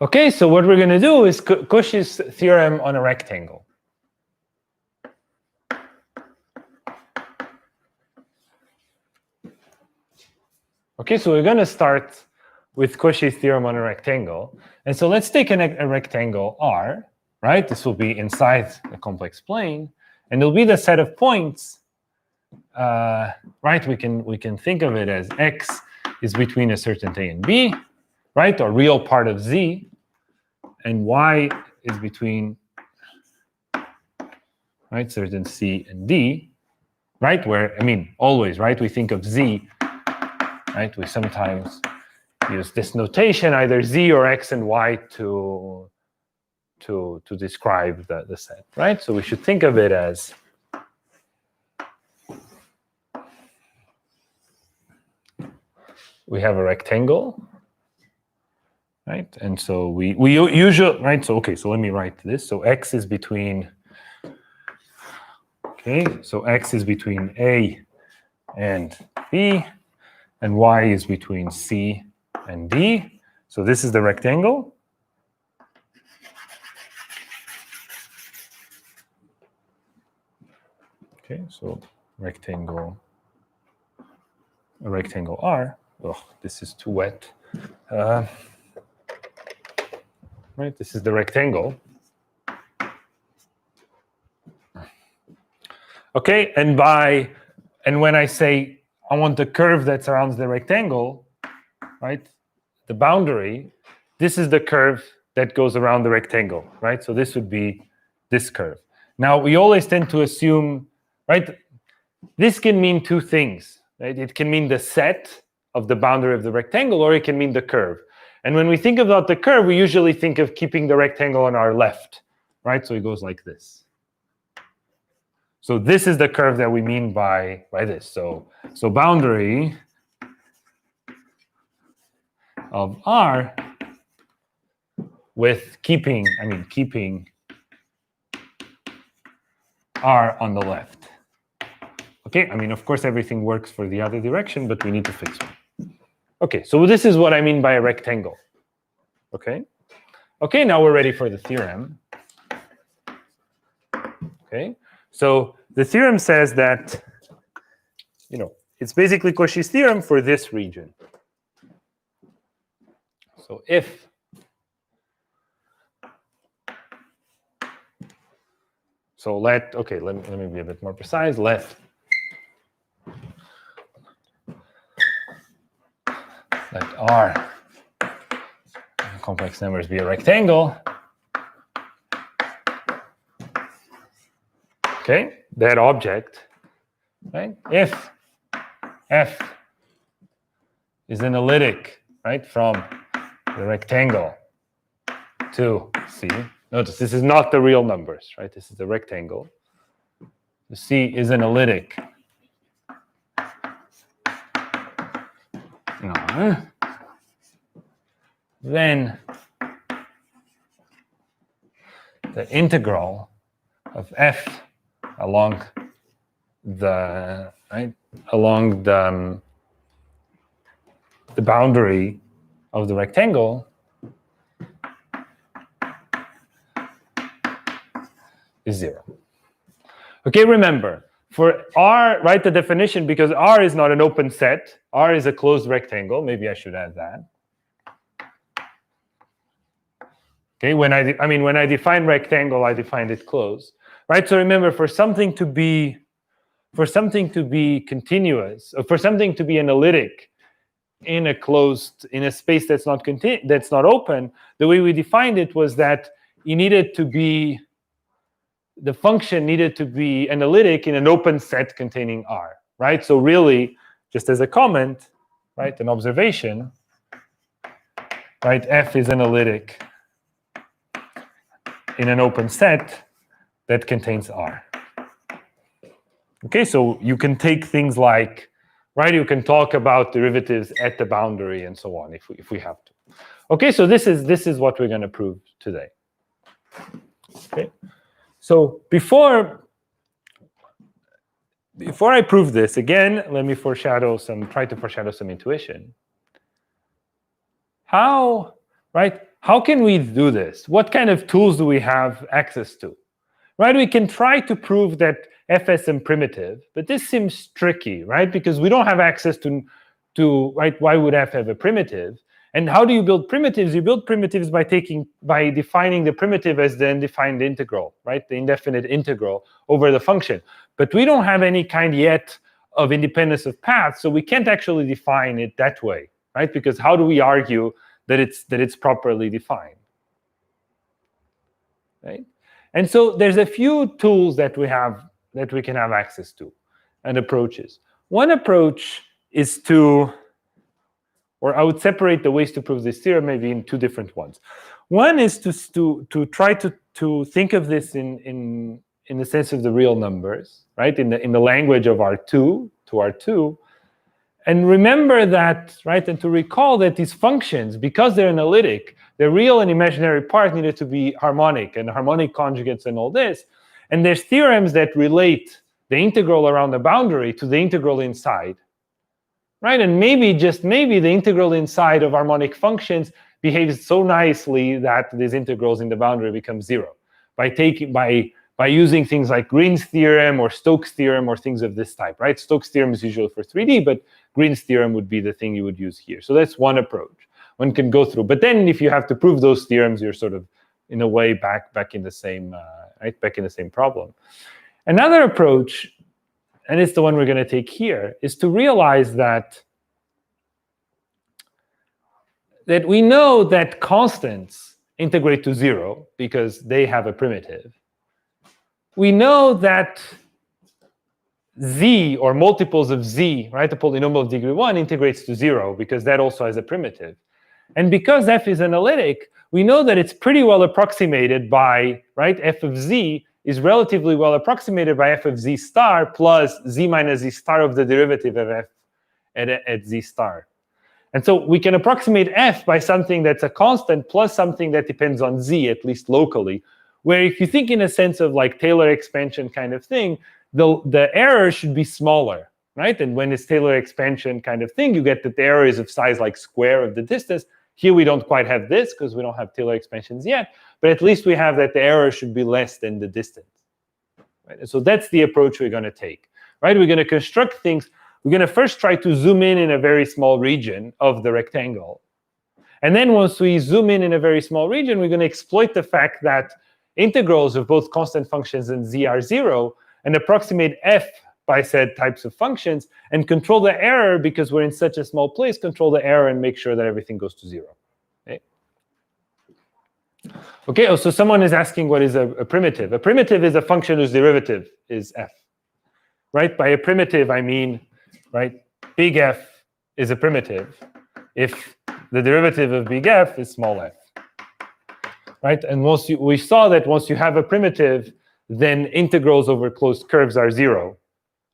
Okay, so what we're going to do is Cauchy's theorem on a rectangle. Okay, so we're going to start with Cauchy's theorem on a rectangle. And so let's take a rectangle R, right? This will be inside a complex plane, and it'll be the set of points, right? We can think of it as X is between a certain A and B, right? Or real part of Z, and Y is between, right, certain C and D, right? Where, I mean, always, right? We think of Z, right? We sometimes use this notation, either Z or X and Y to describe the set, right? So we should think of it as we have a rectangle, right? And so we usually, right? So, okay, so let me write this. So X is between, okay, so X is between A and B, and Y is between C and D. So this is the rectangle. Okay, so rectangle, a rectangle R. Oh, this is too wet. Right, this is the rectangle. Okay, and when I say I want the curve that surrounds the rectangle, right, the boundary, this is the curve that goes around the rectangle, right? So this would be this curve. Now, we always tend to assume, right, this can mean two things, right? It can mean the set of the boundary of the rectangle, or it can mean the curve. And when we think about the curve, we usually think of keeping the rectangle on our left, right? So it goes like this. So this is the curve that we mean by this. So boundary of R with keeping R on the left. Okay, I mean, of course, everything works for the other direction, but we need to fix one. Okay, so this is what I mean by a rectangle. Okay? Okay, now we're ready for the theorem. Okay, so the theorem says that, you know, it's basically Cauchy's theorem for this region. So if let me be a bit more precise. Let R complex numbers be a rectangle. Okay, that object, right? If F is analytic, right, from the rectangle to C. Notice this is not the real numbers, right? This is the rectangle. The C is analytic. Then the integral of F along the boundary of the rectangle is 0. Okay, remember, for R, write the definition, because R is not an open set. R is a closed rectangle. Maybe I should add that. Okay, when I define rectangle, I defined it closed. Right? So remember, for something to be continuous, or for something to be analytic in a space that's not open, the way we defined it was that the function needed to be analytic in an open set containing R, right? So really, just as a comment, right, an observation, right, F is analytic in an open set that contains R. Okay, so you can take things like, right, you can talk about derivatives at the boundary and so on if we have to. Okay, so this is what we're going to prove today. Okay. So before I prove this, again, let me try to foreshadow some intuition. How how can we do this? What kind of tools do we have access to? Right, we can try to prove that f is some primitive, but this seems tricky, right? Because we don't have access to right, why would f have a primitive? And how do you build primitives? You build primitives by defining the primitive as the undefined integral, right? The indefinite integral over the function. But we don't have any kind yet of independence of paths, so we can't actually define it that way, right? Because how do we argue that it's properly defined, right? And so there's a few tools that we can have access to and approaches. One approach is to, or I would separate the ways to prove this theorem maybe in two different ones. One is to try to think of this in the sense of the real numbers, right? In the language of R2 to R2. And remember that, right, and to recall that these functions, because they're analytic, the real and imaginary part needed to be harmonic, and harmonic conjugates and all this. And there's theorems that relate the integral around the boundary to the integral inside, right? And maybe, just maybe, the integral inside of harmonic functions behaves so nicely that these integrals in the boundary become zero by using things like Green's theorem or Stokes' theorem or things of this type, right? Stokes' theorem is usually for 3D, but Green's theorem would be the thing you would use here. So that's one approach. One can go through. But then if you have to prove those theorems, you're sort of, in a way, back in the same, right? Back in the same problem. Another approach, and it's the one we're going to take here, is to realize that we know that constants integrate to zero because they have a primitive. We know that z, or multiples of z, right, the polynomial of degree 1, integrates to 0 because that also has a primitive. And because f is analytic, we know that it's pretty well approximated by, right, f of z is relatively well approximated by f of z star plus z minus z star of the derivative of f at z star. And so we can approximate f by something that's a constant plus something that depends on z, at least locally, where if you think in a sense of like Taylor expansion kind of thing, the error should be smaller, right? And when it's Taylor expansion kind of thing, you get that the error is of size like square of the distance. Here we don't quite have this because we don't have Taylor expansions yet, but at least we have that the error should be less than the distance. Right? And so that's the approach we're going to take, right? We're going to construct things. We're going to first try to zoom in a very small region of the rectangle. And then once we zoom in a very small region, we're going to exploit the fact that integrals of both constant functions and z are 0 and approximate f by said types of functions and control the error because we're in such a small place, control the error and make sure that everything goes to 0. Okay, so someone is asking what is a primitive. A primitive is a function whose derivative is f. Right? By a primitive, I mean, right, big F is a primitive if the derivative of big F is small f. Right? And we saw that once you have a primitive, then integrals over closed curves are 0,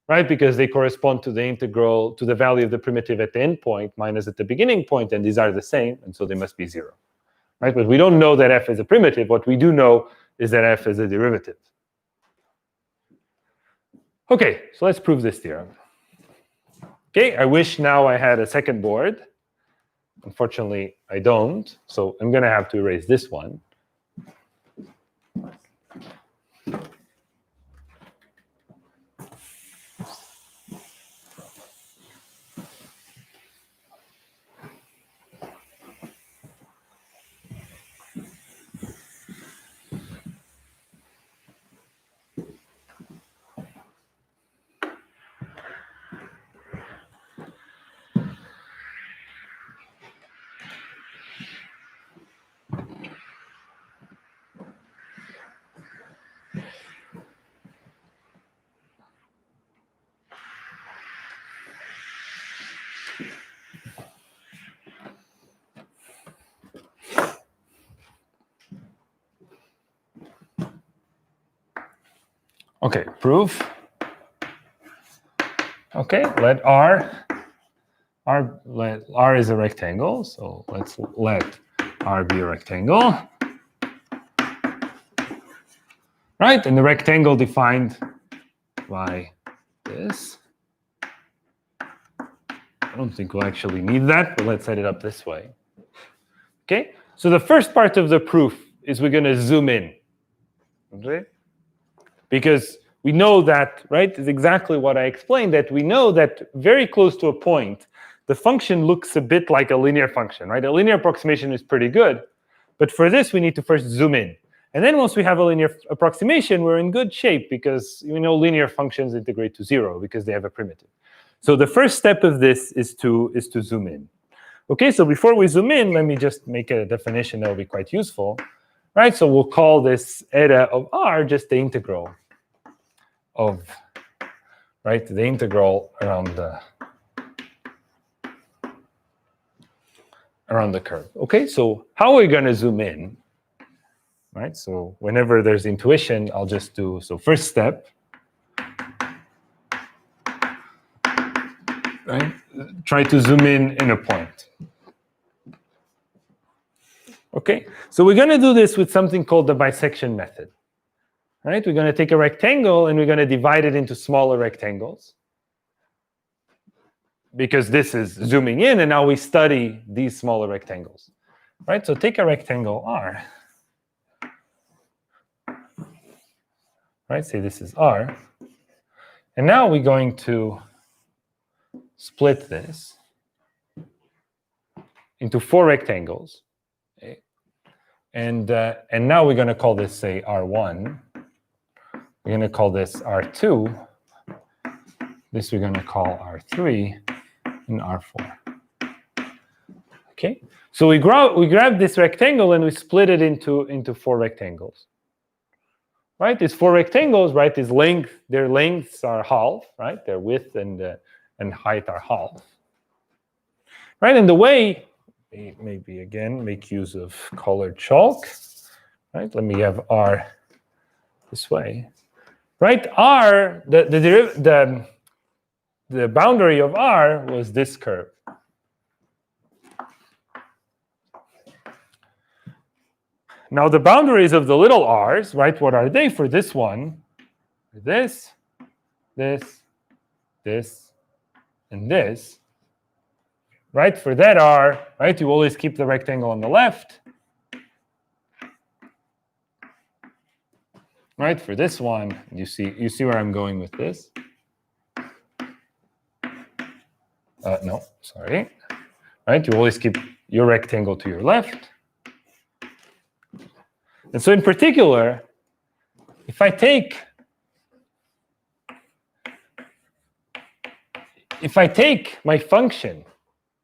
right? Because they correspond to the integral, to the value of the primitive at the end point minus at the beginning point, and these are the same, and so they must be 0. Right? But we don't know that f is a primitive. What we do know is that f is a derivative. Okay, so let's prove this theorem. Okay, I wish now I had a second board. Unfortunately, I don't, so I'm going to have to erase this one. Okay, proof. Okay, let R is a rectangle, so let's let R be a rectangle. Right, and the rectangle defined by this. I don't think we'll actually need that, but let's set it up this way. Okay, So the first part of the proof is we're going to zoom in. Okay? Because we know that, right, is exactly what I explained, that we know that very close to a point, the function looks a bit like a linear function, right? A linear approximation is pretty good. But for this, we need to first zoom in. And then once we have a linear approximation, we're in good shape because we know linear functions integrate to 0 because they have a primitive. So the first step of this is to zoom in. Okay, so before we zoom in, let me just make a definition that will be quite useful. Right, so we'll call this eta of r just the integral of, right, the integral around the curve. Okay, so how are we going to zoom in? Right, so whenever there's intuition, I'll just do, so first step, right, try to zoom in a point. Okay, so we're going to do this with something called the bisection method. Right, we're going to take a rectangle and we're going to divide it into smaller rectangles. Because this is zooming in, and now we study these smaller rectangles. Right, so take a rectangle R. Right, say this is R. And now we're going to split this into 4 rectangles. Okay. And now we're going to call this, say, R1. We're going to call this R2. This we're going to call R3 and R4. Okay, so we grab this rectangle and we split it into 4 rectangles. Right, these 4 rectangles, right, their lengths are half, right, their width and height are half. Right, and the way, maybe again make use of colored chalk. Right, let me have R this way. Right, R, the boundary of R was this curve. Now the boundaries of the little r's, right, what are they for this one? This, this, this, and this. Right, for that r, right, you always keep the rectangle on the left. Right, for this one, you see where I'm going with this. No, sorry. Right, you always keep your rectangle to your left. And so in particular, if I take my function,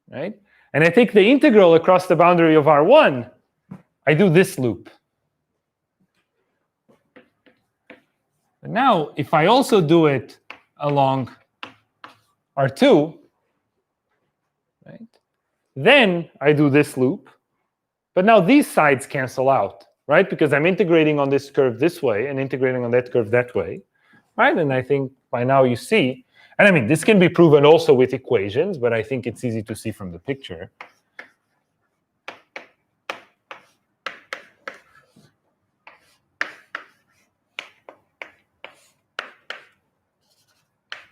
right, and I take the integral across the boundary of R1, I do this loop. But now, if I also do it along R2, right, then I do this loop. But now these sides cancel out. Right, because I'm integrating on this curve this way and integrating on that curve that way, right? And I think by now you see, and I mean, this can be proven also with equations, but I think it's easy to see from the picture.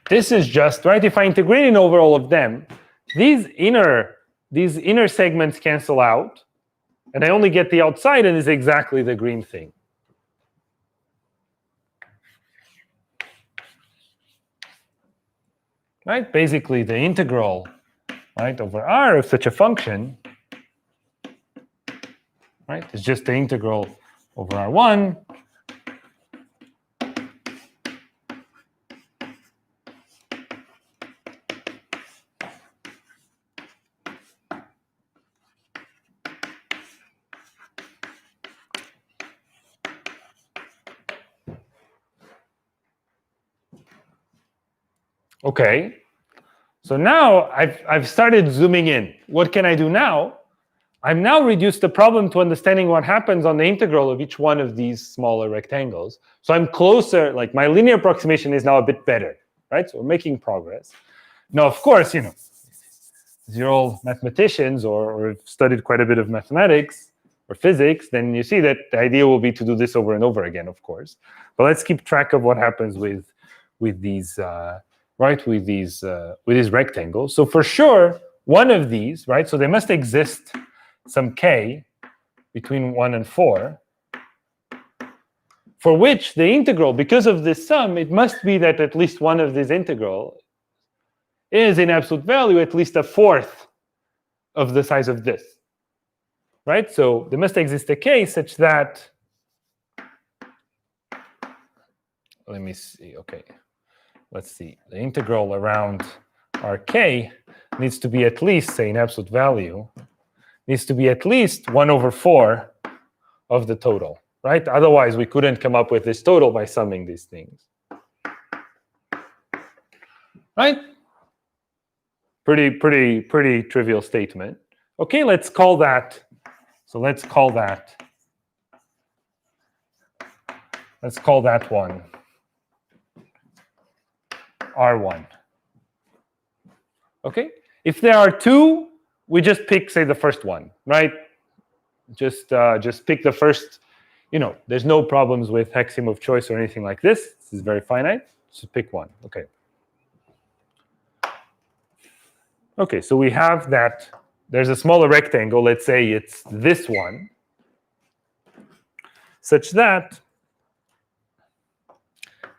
This is just, right, if I integrate in over all of them, these inner segments cancel out. And I only get the outside, and it's exactly the green thing. Right? Basically, the integral, right, over R of such a function, right, is just the integral over R1 Okay, so now I've started zooming in. What can I do now? I've now reduced the problem to understanding what happens on the integral of each one of these smaller rectangles. So I'm closer, like my linear approximation is now a bit better, right? So we're making progress. Now, of course, you know, as you're all mathematicians or studied quite a bit of mathematics or physics, then you see that the idea will be to do this over and over again, of course. But let's keep track of what happens with these right, with these rectangles. So for sure, one of these, right, so they must exist some k, between 1 and 4, for which the integral, because of this sum, it must be that at least one of these integral is in absolute value at least a fourth of the size of this. Right? So there must exist a case such that, let me see, okay. Let's see, the integral around Rk needs to be at least, say, in absolute value, needs to be at least 1/4 of the total, right? Otherwise, we couldn't come up with this total by summing these things. Right? Pretty trivial statement. Okay, let's call that, so let's call that one R1. Okay? If there are two, we just pick, say, the first one, right? Just pick the first, there's no problems with axiom of choice or anything like this. This is very finite. Just pick one. Okay. Okay, so we have that there's a smaller rectangle, let's say it's this one, such that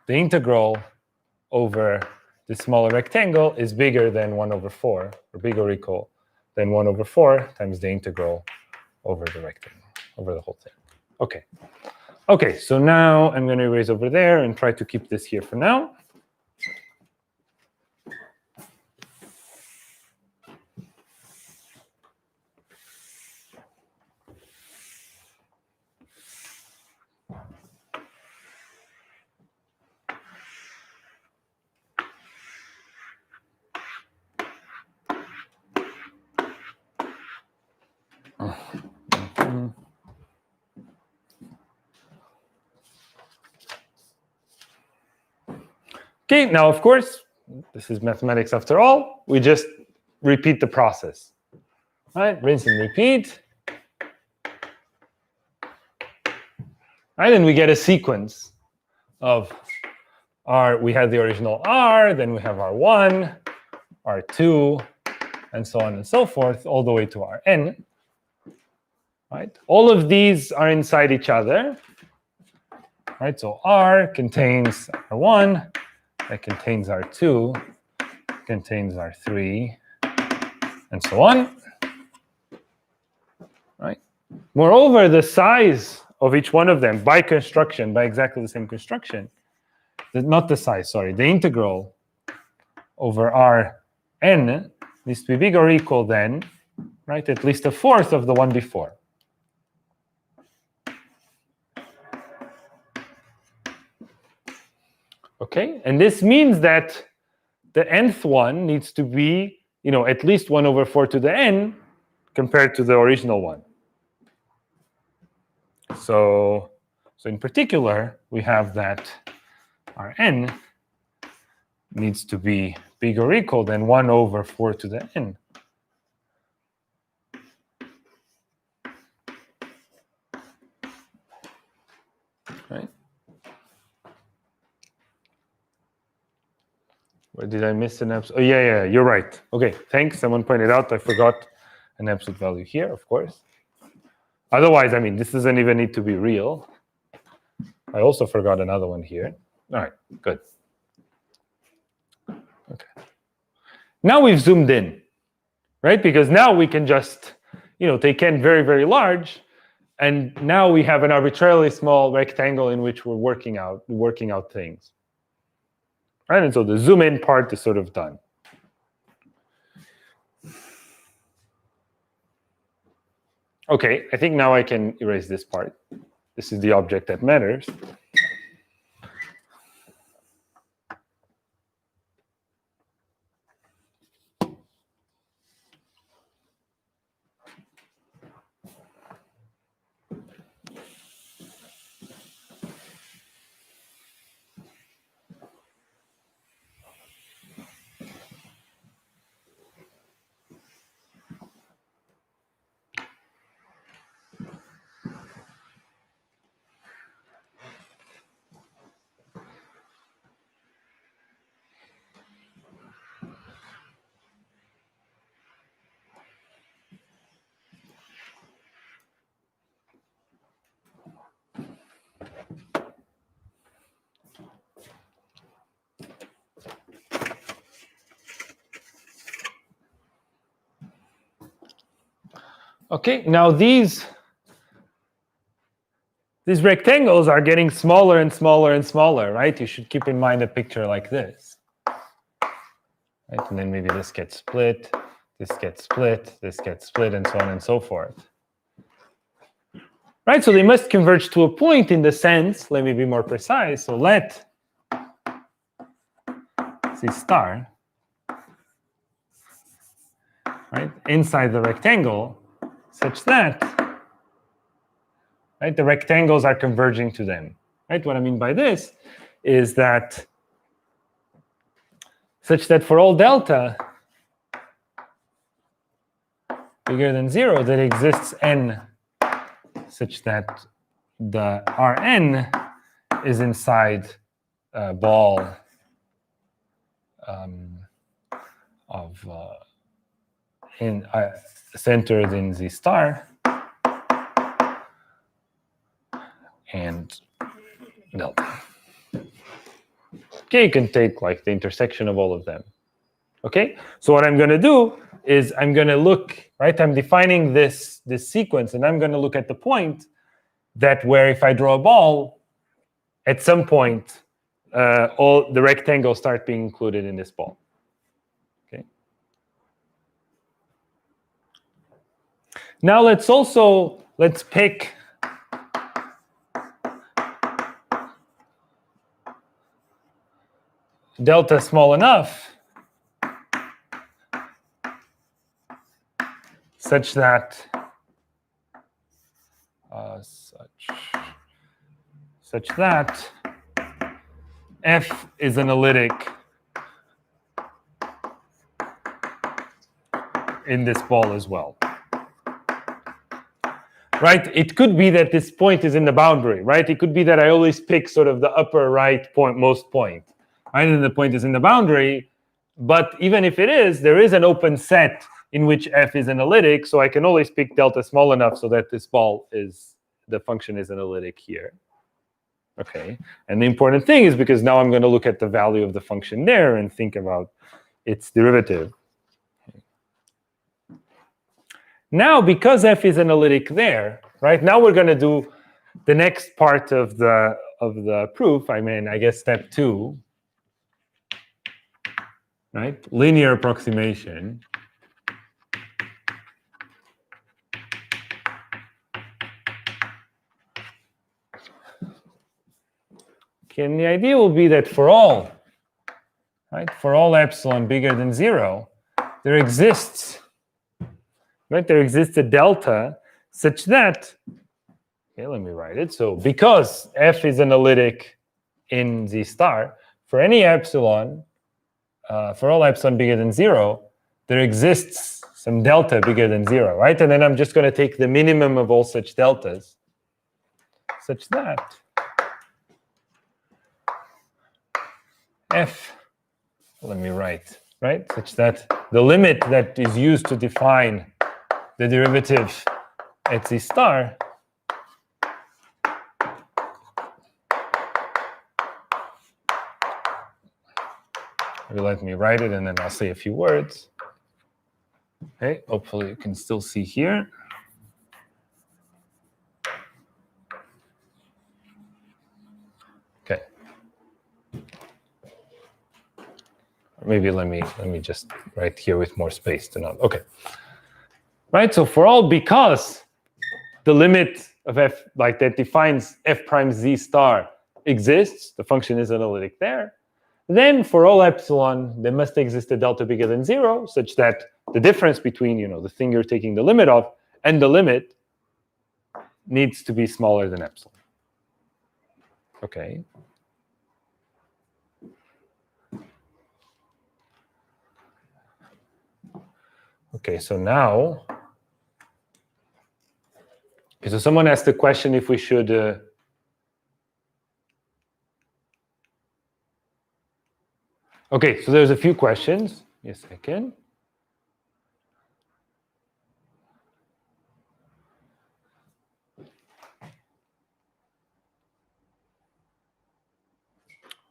the integral over the smaller rectangle is bigger than 1/4, or bigger or equal than 1/4 times the integral over the rectangle, over the whole thing. Okay. Okay, so now I'm going to erase over there and try to keep this here for now. Okay, now, of course, this is mathematics after all. We just repeat the process. Right? Rinse and repeat. Right? And we get a sequence of we had the original R, then we have R1, R2, and so on and so forth, all the way to Rn. Right? All of these are inside each other. Right? So R contains R1, that contains R2, contains R3, and so on. Right? Moreover, the size of each one of them by construction, by exactly the same construction, not the size, sorry, the integral over Rn needs to be bigger or equal than, right, at least a fourth of the one before. Okay, and this means that the nth one needs to be, at least 1/4 to the n compared to the original one. So in particular, we have that Rn needs to be bigger or equal than 1/4 to the n. Right? Where did I miss an absolute? Oh, yeah, you're right. Okay, thanks. Someone pointed out I forgot an absolute value here, of course. Otherwise, I mean, this doesn't even need to be real. I also forgot another one here. All right, good. Okay. Now we've zoomed in, right? Because now we can just, take n very, very large, and now we have an arbitrarily small rectangle in which we're working out things. Right? And so the zoom in part is sort of done. Okay, I think now I can erase this part. This is the object that matters. Okay, now these rectangles are getting smaller and smaller and smaller, right? You should keep in mind a picture like this. Right? And then maybe this gets split, this gets split, this gets split, and so on and so forth. Right, so they must converge to a point in the sense, let me be more precise, so let C star, right, inside the rectangle, such that, right, the rectangles are converging to them. Right, what I mean by this is that such that for all delta bigger than 0, there exists n such that the Rn is inside a ball centered in Z star and delta. Okay, you can take like the intersection of all of them. Okay, so what I'm going to do is I'm going to look, right? I'm defining this sequence, and I'm going to look at the point that where if I draw a ball, at some point, all the rectangles start being included in this ball. Okay. Now let's pick delta small enough such that such that f is analytic in this ball as well. Right? It could be that this point is in the boundary, right? It could be that I always pick sort of the upper right point, most point, right? And the point is in the boundary. But even if it is, there is an open set in which f is analytic, so I can always pick delta small enough so that this ball is, the function is analytic here. Okay, and the important thing is because now I'm going to look at the value of the function there and think about its derivative. Now, because f is analytic there, right? Now we're going to do the next part of the proof. I mean, I guess step 2, right? Linear approximation. Okay, and the idea will be that for all, right, for all epsilon bigger than 0, there exists, right, there exists a delta such that, okay, let me write it. So because f is analytic in Z star, for any epsilon, for all epsilon bigger than 0, there exists some delta bigger than 0, right? And then I'm just going to take the minimum of all such deltas such that f, let me write, right, such that the limit that is used to define the derivative at Z star let me write it, and then I'll say a few words. Okay, hopefully you can still see here. Okay. Maybe let me just write here with more space to not. Okay. Right, so for all, because the limit of f, like that defines f prime Z star exists, the function is analytic there, then for all epsilon, there must exist a delta bigger than 0, such that the difference between, the thing you're taking the limit of and the limit needs to be smaller than epsilon. Okay. Okay, so now, so someone asked the question if we should okay, so there's a few questions. Yes, I can.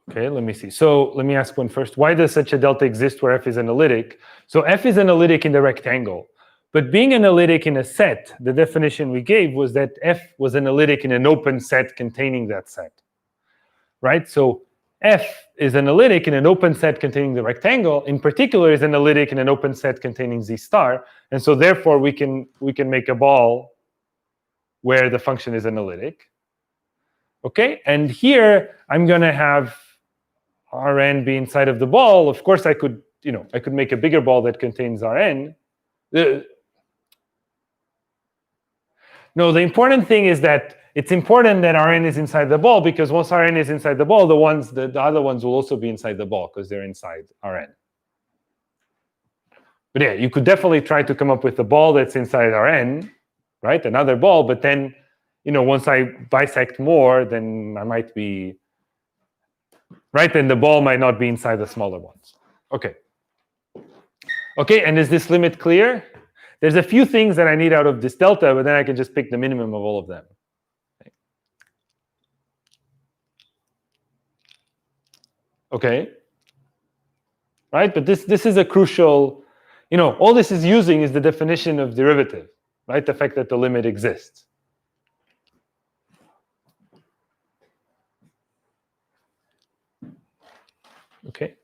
Okay, let me see. So let me ask one first. Why does such a delta exist where f is analytic? So f is analytic in the rectangle, But being analytic in a set, the definition we gave was that F was analytic in an open set containing that set, right? So F is analytic in an open set containing the rectangle. In particular, is analytic in an open set containing Z star. And so therefore, we can make a ball where the function is analytic. Okay, and here I'm going to have Rn be inside of the ball. Of course, I could make a bigger ball that contains Rn. No, the important thing is that it's important that Rn is inside the ball, because once Rn is inside the ball, the other ones will also be inside the ball because they're inside Rn. But yeah, you could definitely try to come up with a ball that's inside Rn, right? Another ball, but then, once I bisect more, then I might be, right? Then the ball might not be inside the smaller ones. Okay. Okay, and is this limit clear? There's a few things that I need out of this delta, but then I can just pick the minimum of all of them. Okay. Right, but this is a crucial, all this is using is the definition of derivative, right? The fact that the limit exists. Okay.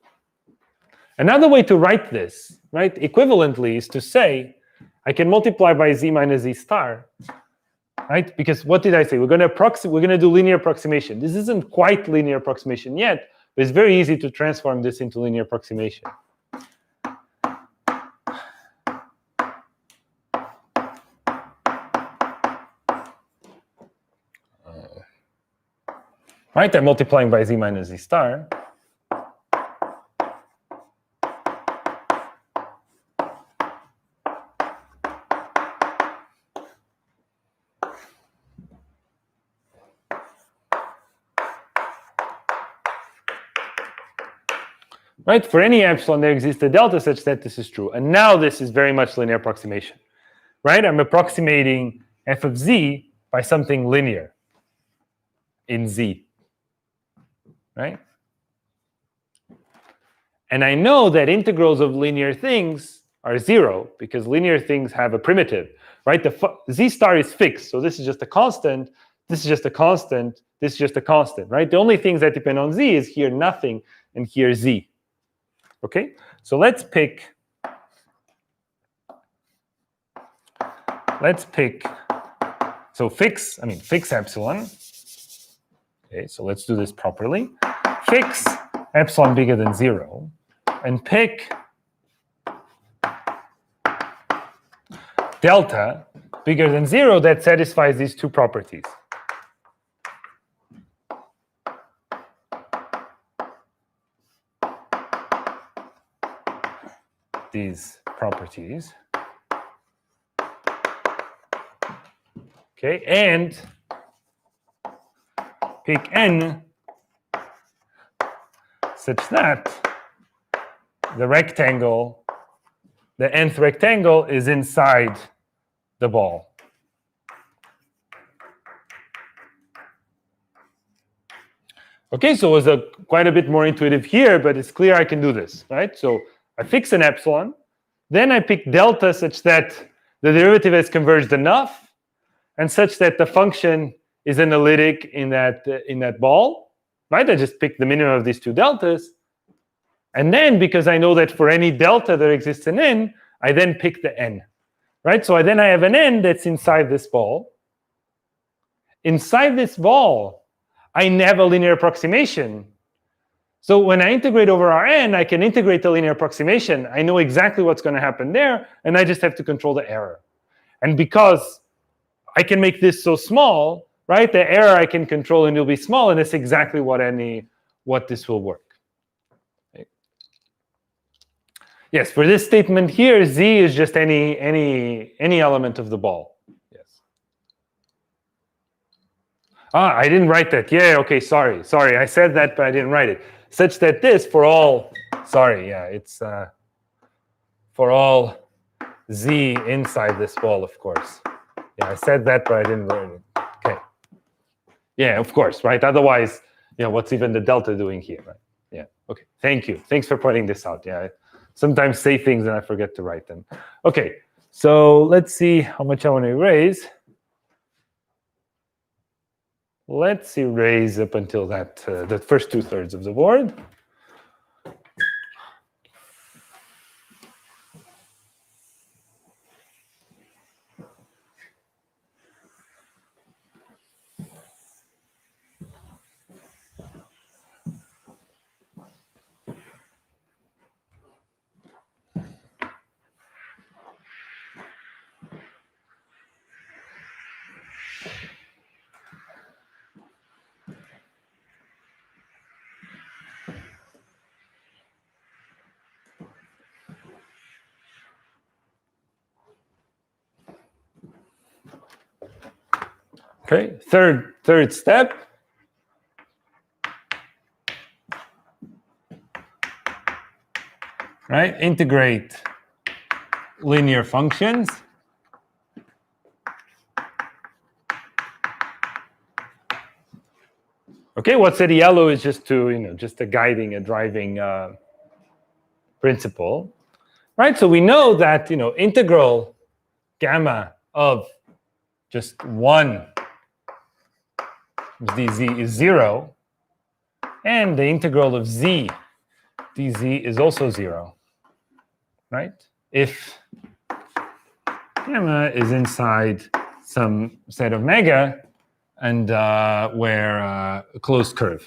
Another way to write this, right, equivalently, is to say I can multiply by Z minus Z star, right? Because what did I say? We're going to do linear approximation. This isn't quite linear approximation yet, but it's very easy to transform this into linear approximation. Right, I'm multiplying by Z minus Z star. Right, for any epsilon, there exists a delta such that this is true. And now this is very much linear approximation. Right, I'm approximating f of z by something linear in z. Right? And I know that integrals of linear things are 0 because linear things have a primitive. Right, the z star is fixed, so this is just a constant, this is just a constant, this is just a constant. Right, the only things that depend on z is here nothing and here z. Okay, so let's pick fix epsilon. Okay, so let's do this properly. Fix epsilon bigger than 0 and pick delta bigger than 0 that satisfies these two properties. These properties. Okay, and pick n such that the rectangle, the nth rectangle, is inside the ball. Okay, so it was quite a bit more intuitive here, but it's clear I can do this, right? So I fix an epsilon, then I pick delta such that the derivative has converged enough, and such that the function is analytic in that ball, right? I just pick the minimum of these two deltas, and then because I know that for any delta there exists an n, I then pick the n, right? So I have an n that's inside this ball. Inside this ball, I have a linear approximation. So when I integrate over Rn, I can integrate the linear approximation. I know exactly what's going to happen there, and I just have to control the error. And because I can make this so small, right, the error I can control and it'll be small, and that's exactly what this will work. Okay. Yes, for this statement here, z is just any element of the ball. Yes. I didn't write that. Yeah, okay, sorry. I said that, but I didn't write it. Such that this for all, it's for all z inside this ball, of course. Yeah, I said that, but I didn't write it. Okay. Yeah, of course, right? Otherwise, what's even the delta doing here, right? Yeah, okay. Thank you. Thanks for pointing this out. Yeah, I sometimes say things and I forget to write them. Okay, So let's see how much I want to erase. Let's erase up until that the first 2/3 of the board. Okay, third step. Right, integrate linear functions. Okay, what's at yellow is just to, just a guiding, a driving principle, right? So we know that, integral gamma of just 1 dz is 0, and the integral of z dz is also 0, right? If gamma is inside some set of mega and where a closed curve.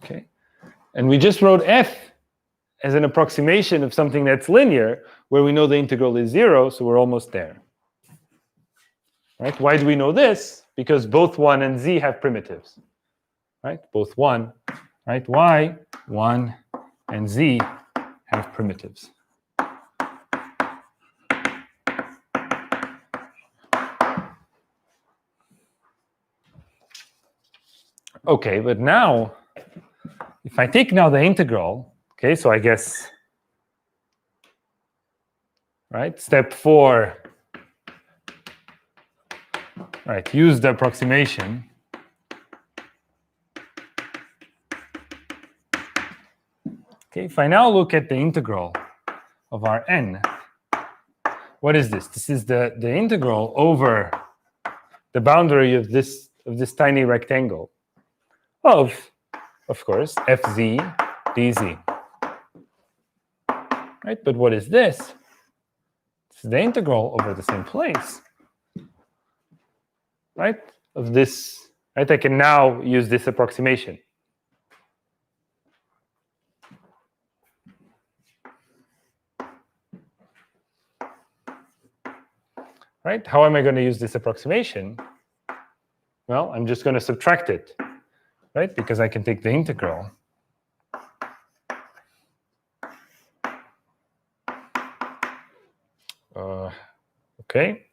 Okay, and we just wrote f as an approximation of something that's linear, where we know the integral is 0, so we're almost there. Right? Why do we know this? Because both 1 and z have primitives. Right? Both 1, right? Y, 1, and z have primitives. Okay, but now, if I take now the integral, okay, so I guess, right, step 4, right, use the approximation. Okay, if I now look at the integral of our n, what is this? This is the integral over the boundary of this tiny rectangle of course, fz dz. Right? But what is this? This is the integral over the same place. Right? Of this, right? I can now use this approximation. Right? How am I going to use this approximation? Well, I'm just going to subtract it, right? Because I can take the integral. Okay.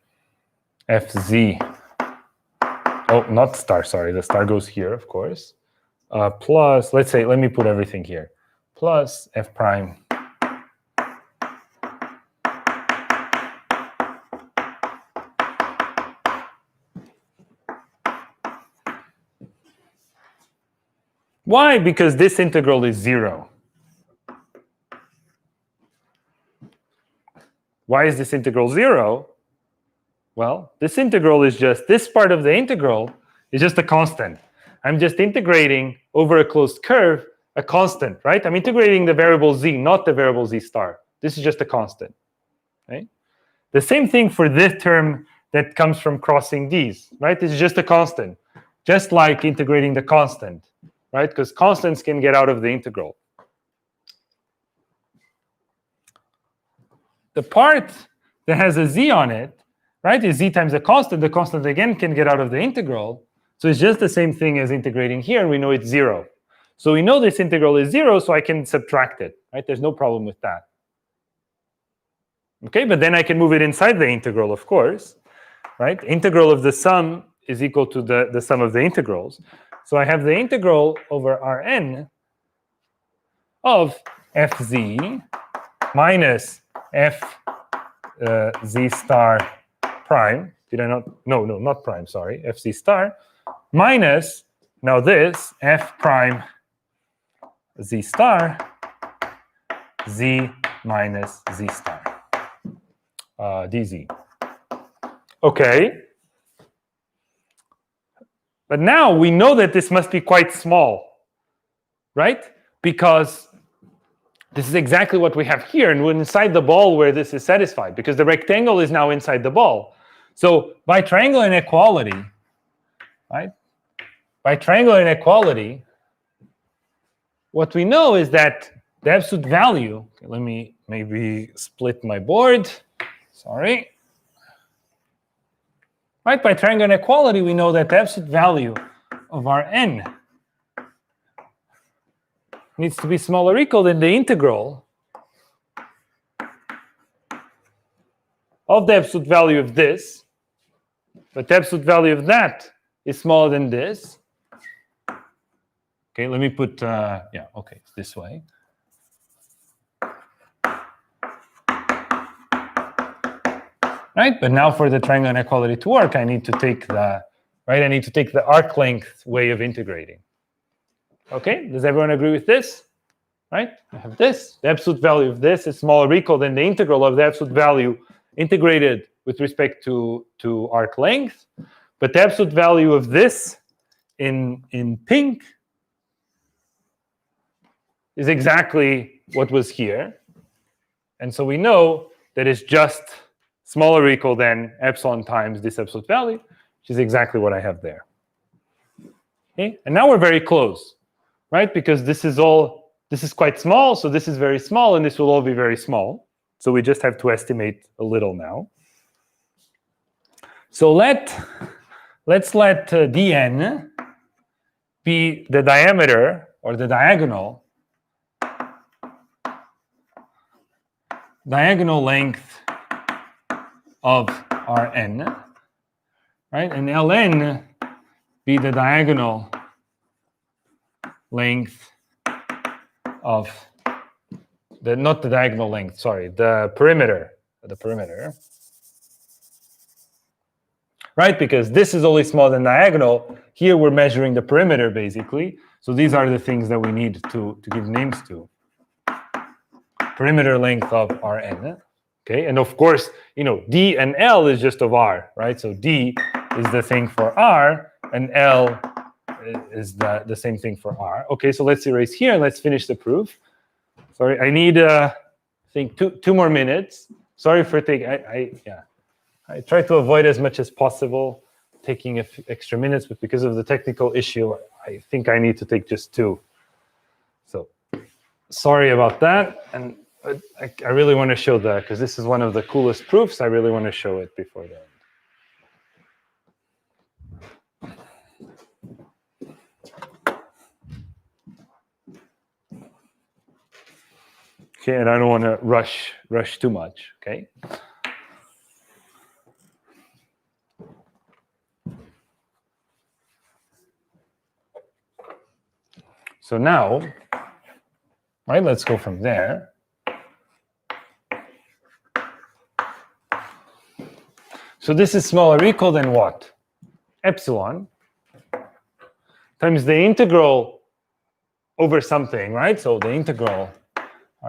Fz. Oh, not star, sorry. The star goes here, of course. Plus, let's say, let me put everything here. Plus f prime. Why? Because this integral is 0. Why is this integral 0? Well, this integral is just, this part of the integral is just a constant. I'm just integrating over a closed curve a constant, right? I'm integrating the variable z, not the variable z star. This is just a constant, right? The same thing for this term that comes from crossing these, right? It's just a constant, just like integrating the constant, right? Because constants can get out of the integral. The part that has a z on it, right, is z times a constant. The constant, again, can get out of the integral. So it's just the same thing as integrating here, and we know it's 0. So we know this integral is 0, so I can subtract it, right? There's no problem with that. Okay, but then I can move it inside the integral, of course, right? Integral of the sum is equal to the sum of the integrals. So I have the integral over Rn of fz minus f z star prime. Did I not? No, not prime, sorry. fz star minus, now this, f prime z star z minus z star dz. Okay. But now we know that this must be quite small, right? Because this is exactly what we have here, and we're inside the ball where this is satisfied, because the rectangle is now inside the ball. So by triangular inequality, right? By triangular inequality, what we know is that the absolute value, okay, let me maybe split my board, sorry. Right, by triangular inequality, we know that the absolute value of our n needs to be smaller or equal than the integral of the absolute value of this, but the absolute value of that is smaller than this. Okay, let me put, yeah, okay, this way. Right, but now for the triangular inequality to work, I need to take the, right, I need to take the arc length way of integrating. Okay, does everyone agree with this? Right, I have this. The absolute value of this is smaller or equal than the integral of the absolute value integrated with respect to arc length. But the absolute value of this in pink is exactly what was here. And so we know that it's just smaller or equal than epsilon times this absolute value, which is exactly what I have there. Okay, and now we're very close, right? Because this is quite small, so this is very small, and this will all be very small. So we just have to estimate a little now. So let's let dn be the diameter or the diagonal length of Rn, right? And Ln be the diagonal length of the, not the diagonal length, sorry, the perimeter, right? Because this is only smaller than diagonal. Here we're measuring the perimeter, basically. So these are the things that we need to give names to. Perimeter length of Rn. Okay, and of course, you know, D and L is just of R, right? So D is the thing for R, and L is the same thing for R. Okay, so let's erase here and let's finish the proof. Sorry, I need, I think, two more minutes. Sorry for taking, I try to avoid as much as possible taking a few extra minutes, but because of the technical issue, I think I need to take just 2. So sorry about that, and I really want to show that because this is one of the coolest proofs. I really want to show it before the end. Okay, and I don't want to rush too much, okay? So now, right, let's go from there. So this is smaller or equal than what? Epsilon times the integral over something, right? So the integral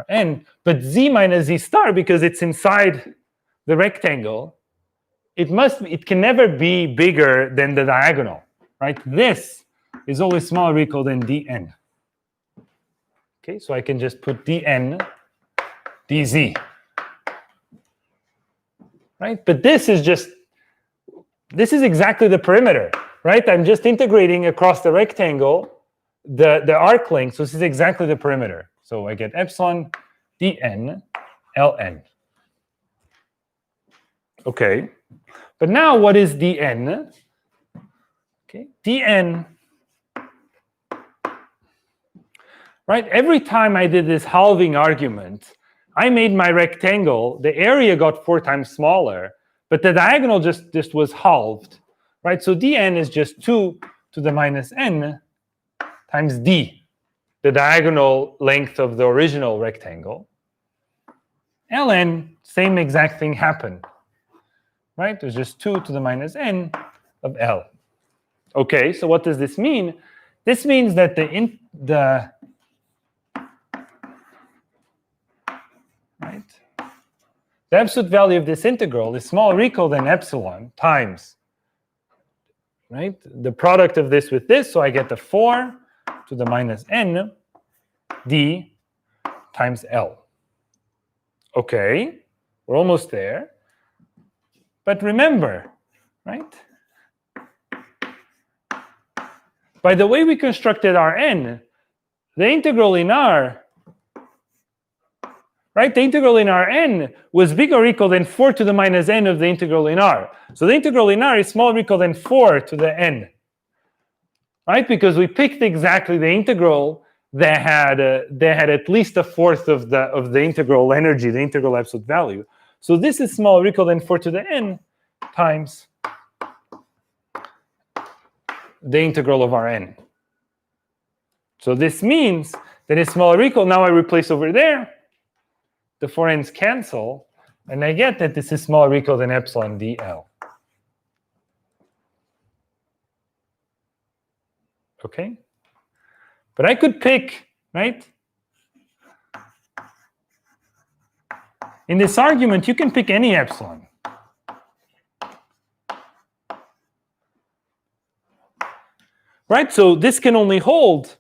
Rn, but z minus z star, because it's inside the rectangle, it can never be bigger than the diagonal, right? This is always smaller or equal than dn. Okay, so I can just put dn dz. Right? But this is exactly the perimeter, right? I'm just integrating across the rectangle the arc length, so this is exactly the perimeter. So I get epsilon dn ln. Okay, but now what is dn? Okay, dn, right? Every time I did this halving argument, I made my rectangle, the area got 4 times smaller, but the diagonal just was halved, right? So dn is just 2 to the minus n times d, the diagonal length of the original rectangle. ln, same exact thing happened, right? There's just 2 to the minus n of l. Okay, so what does this mean? This means that the absolute value of this integral is smaller or equal than epsilon times, right, the product of this with this, so I get the 4 to the minus n d times L. Okay, we're almost there. But remember, right, by the way we constructed Rn, the integral in R, right, the integral in Rn was bigger or equal than 4 to the minus n of the integral in R. So the integral in R is smaller or equal than 4 to the n, right, because we picked exactly the integral that had at least a fourth of the integral energy, the integral absolute value. So this is smaller or equal than 4 to the n times the integral of Rn. So this means that it's smaller or equal. Now I replace over there. The 4n's cancel, and I get that this is smaller or equal than epsilon dl. Okay? But I could pick, right? In this argument, you can pick any epsilon. Right? So this can only hold.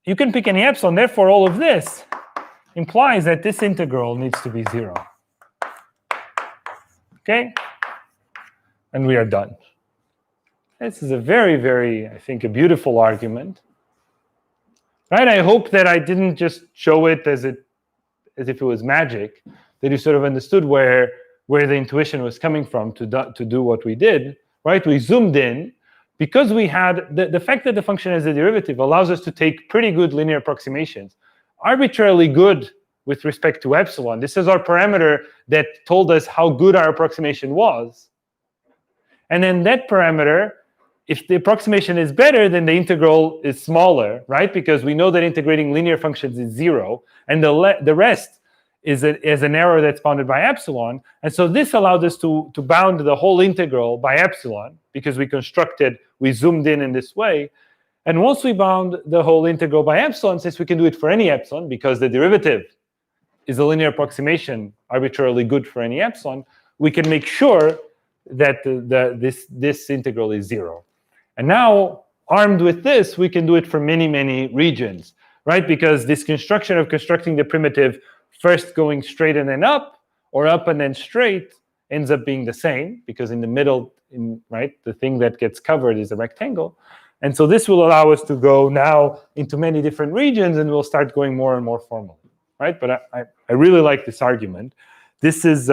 You can pick any epsilon. Therefore, all of this implies that this integral needs to be 0. Okay? And we are done. This is a very, very, I think, a beautiful argument. Right? I hope that I didn't just show it as if it was magic, that you sort of understood where the intuition was coming from to do what we did. Right? We zoomed in because we had the fact that the function has a derivative allows us to take pretty good linear approximations, arbitrarily good with respect to epsilon. This is our parameter that told us how good our approximation was. And then that parameter, if the approximation is better, then the integral is smaller, right? Because we know that integrating linear functions is 0, and the rest is an error that's bounded by epsilon. And so this allowed us to bound the whole integral by epsilon, because we zoomed in this way. And once we bound the whole integral by epsilon, since we can do it for any epsilon, because the derivative is a linear approximation arbitrarily good for any epsilon, we can make sure that this integral is 0. And now, armed with this, we can do it for many, many regions, right? Because this construction of constructing the primitive first going straight and then up, or up and then straight, ends up being the same, because in the middle, right, the thing that gets covered is a rectangle. And so this will allow us to go now into many different regions, and we'll start going more and more formally, right? But I really like this argument. This is,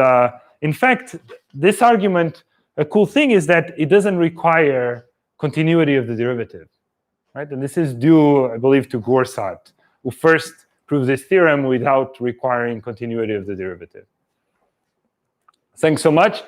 in fact, this argument, a cool thing is that it doesn't require continuity of the derivative, right? And this is due, I believe, to Gorsat, who first proved this theorem without requiring continuity of the derivative. Thanks so much.